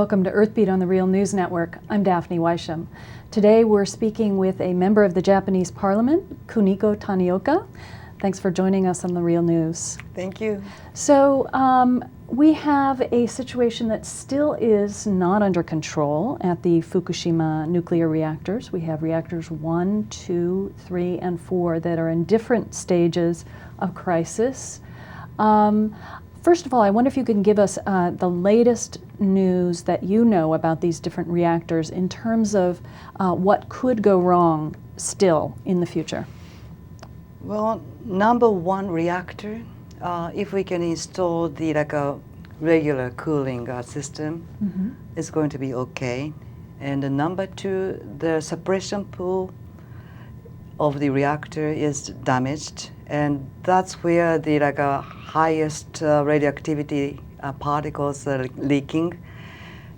Welcome to Earthbeat on the Real News Network. I'm Daphne Weisham. Today we're speaking with a member of the Japanese Parliament, Kuniko Tanioko. Thanks for joining us on the Real News. Thank you. So we have a situation that still is not under control at the Fukushima nuclear reactors. We have reactors 1, 2, 3, and 4 that are in different stages of crisis. First of all, I wonder if you can give us the latest news that you know about these different reactors in terms of what could go wrong still in the future. Well, number 1 reactor, if we can install the a regular cooling system, it's going to be okay. And number 2, the suppression pool of the reactor is damaged, and that's where the highest radioactivity particles are leaking,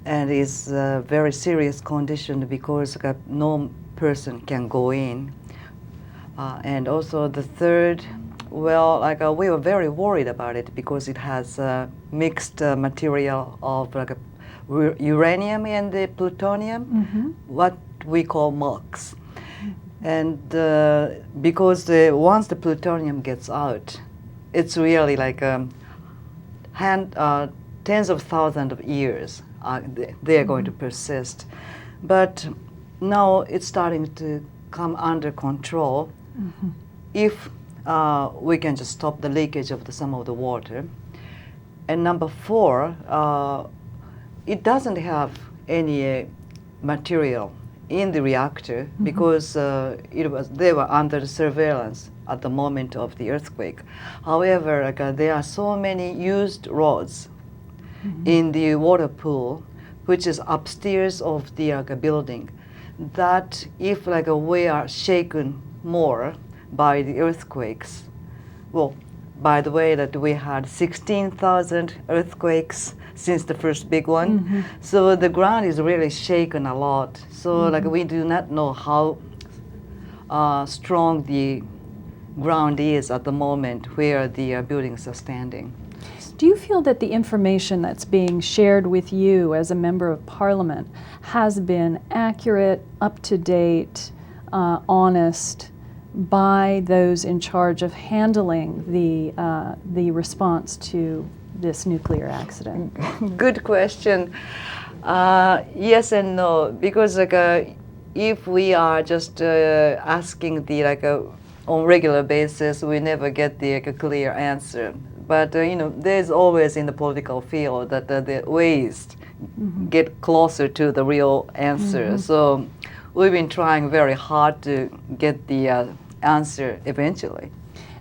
and is a very serious condition because no person can go in. And also the third, well, we were very worried about it because it has mixed material of uranium and the plutonium, what we call MOX. And because once the plutonium gets out, it's really tens of thousands of years they are going to persist. But now it's starting to come under control if we can just stop the leakage of some of the water. And number 4, it doesn't have any material in the reactor because they were under surveillance at the moment of the earthquake. However, there are so many used rods in the water pool, which is upstairs of the building, that if we are shaken more by the earthquakes, well, by the way, that we had 16,000 earthquakes since the first big one, so the ground is really shaken a lot. So we do not know how strong the ground is at the moment where the buildings are standing. Do you feel that the information that's being shared with you as a member of Parliament has been accurate, up-to-date, honest by those in charge of handling the response to this nuclear accident? Good question. Yes and no, because if we are just asking the on regular basis, we never get the clear answer. But there's always in the political field that the ways get closer to the real answer. So we've been trying very hard to get the answer eventually.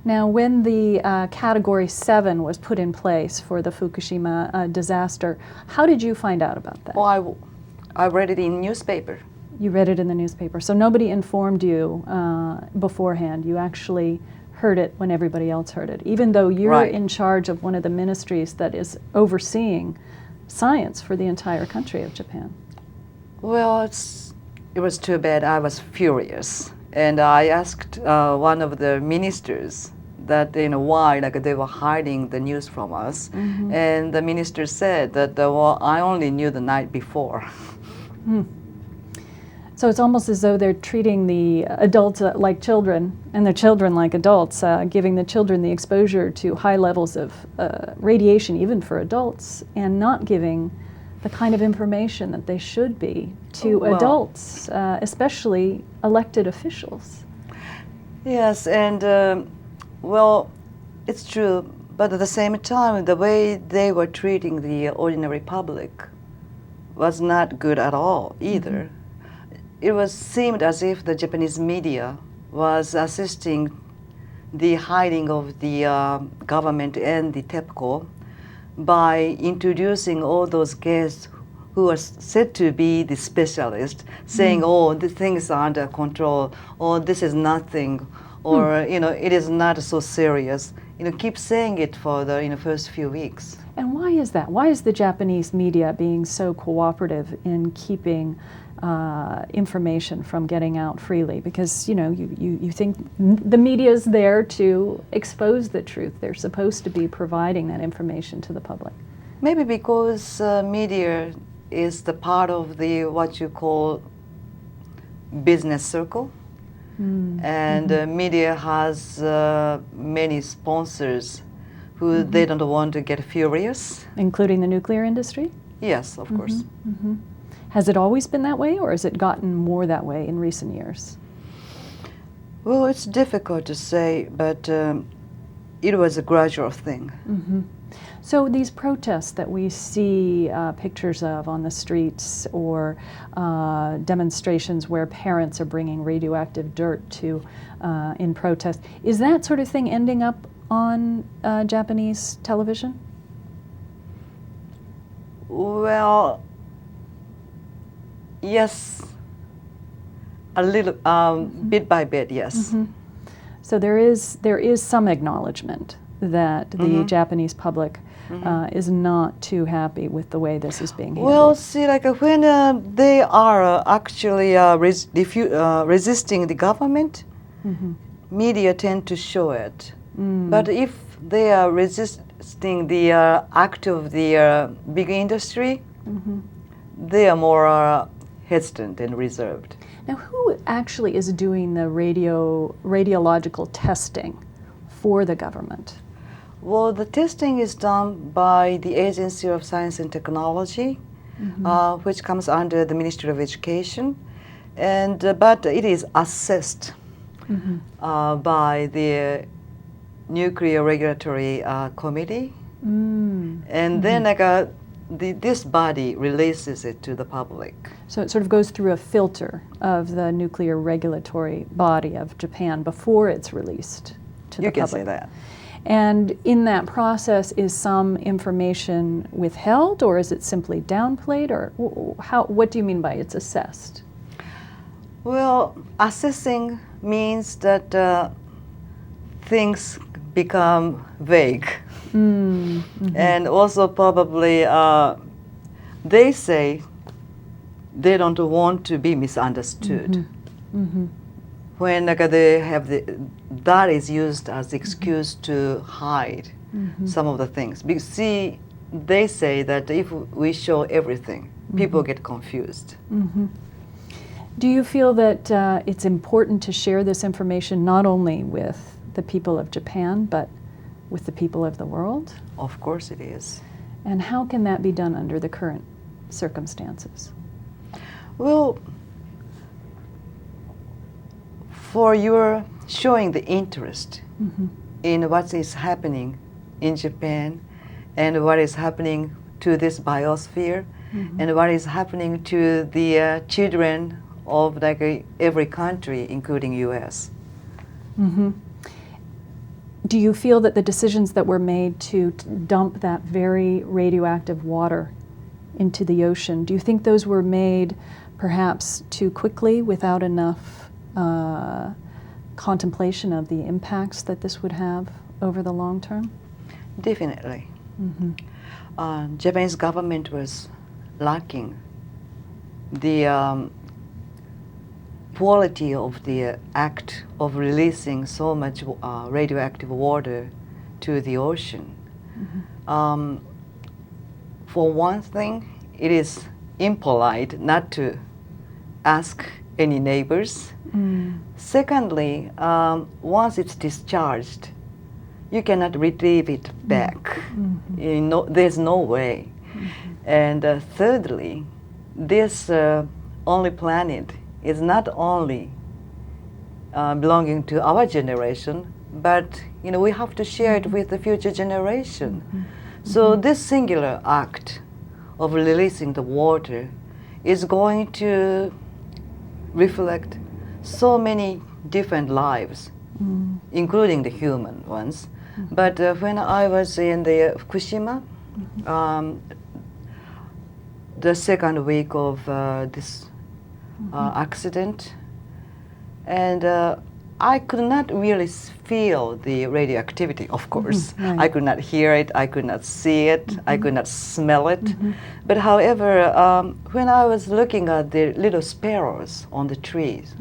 Now, when the Category 7 was put in place for the Fukushima disaster, how did you find out about that? Well, I read it in newspaper. You read it in the newspaper. So nobody informed you beforehand. You actually heard it when everybody else heard it, even though you're in charge of one of the ministries that is overseeing science for the entire country of Japan. Well, it was too bad. I was furious. And I asked one of the ministers that why they were hiding the news from us. And the minister said that well, I only knew the night before. So it's almost as though they're treating the adults like children and the children like adults, giving the children the exposure to high levels of radiation even for adults, and not giving the kind of information that they should be to adults, especially elected officials. Yes, and well, it's true, but at the same time, the way they were treating the ordinary public was not good at all either. It seemed as if the Japanese media was assisting the hiding of the government and the TEPCO by introducing all those guests who are said to be the specialists, saying, oh, the things are under control, or this is nothing, or it is not so serious. Keep saying it for the first few weeks. And why is that? Why is the Japanese media being so cooperative in keeping information from getting out freely? Because you think the media is there to expose the truth. They're supposed to be providing that information to the public. Maybe because media is the part of the what you call business circle. And media has many sponsors who they don't want to get furious. Including the nuclear industry? Yes, of course. Has it always been that way, or has it gotten more that way in recent years? Well, it's difficult to say, but it was a gradual thing. So these protests that we see pictures of on the streets, or demonstrations where parents are bringing radioactive dirt to in protest, is that sort of thing ending up on Japanese television? Well, yes, a little, bit by bit, yes. So there is some acknowledgement that the Japanese public is not too happy with the way this is being handled. Well, see, like when they are actually resisting the government, media tend to show it. But if they are resisting the act of the big industry, they are more hesitant and reserved. Now, who actually is doing the radiological testing for the government? Well, the testing is done by the Agency of Science and Technology, which comes under the Ministry of Education, and but it is assessed by the Nuclear Regulatory Committee, and then like this body releases it to the public. So it sort of goes through a filter of the nuclear regulatory body of Japan before it's released to the public. You can say that. And in that process, is some information withheld, or is it simply downplayed, or what do you mean by it's assessed? Well, assessing means that things become vague. And also probably they say they don't want to be misunderstood. When they have that is used as the excuse to hide some of the things. Because see, they say that if we show everything, people get confused. Do you feel that it's important to share this information not only with the people of Japan, but with the people of the world? Of course it is. And how can that be done under the current circumstances? Well, for your showing the interest in what is happening in Japan and what is happening to this biosphere and what is happening to the children of like every country, including U.S. Do you feel that the decisions that were made to dump that very radioactive water into the ocean, do you think those were made perhaps too quickly without enough contemplation of the impacts that this would have over the long term? Definitely. Japanese government was lacking the quality of the act of releasing so much radioactive water to the ocean. For one thing, it is impolite not to ask any neighbors. Secondly, once it's discharged, you cannot retrieve it back. There's no way. And thirdly, this only planet is not only belonging to our generation, but we have to share it with the future generation. So this singular act of releasing the water is going to reflect so many different lives, including the human ones. But when I was in the Fukushima, the second week of this accident, and I could not really feel the radioactivity, of course. I could not hear it, I could not see it, I could not smell it. But however, when I was looking at the little sparrows on the trees,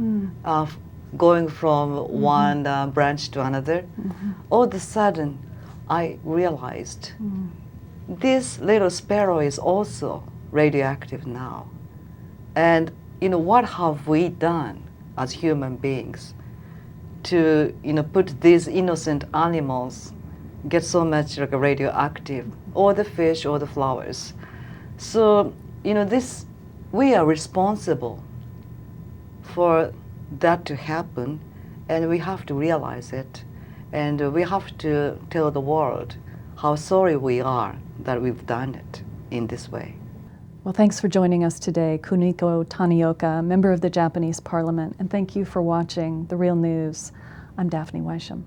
going from one branch to another, all of a sudden I realized this little sparrow is also radioactive now. And what have we done as human beings to put these innocent animals get so much like radioactive, or the fish or the flowers? So this, we are responsible for that to happen, and we have to realize it, and we have to tell the world how sorry we are that we've done it in this way. Well, thanks for joining us today, Kuniko Tanioko, member of the Japanese Parliament, and thank you for watching The Real News. I'm Daphne Weisham.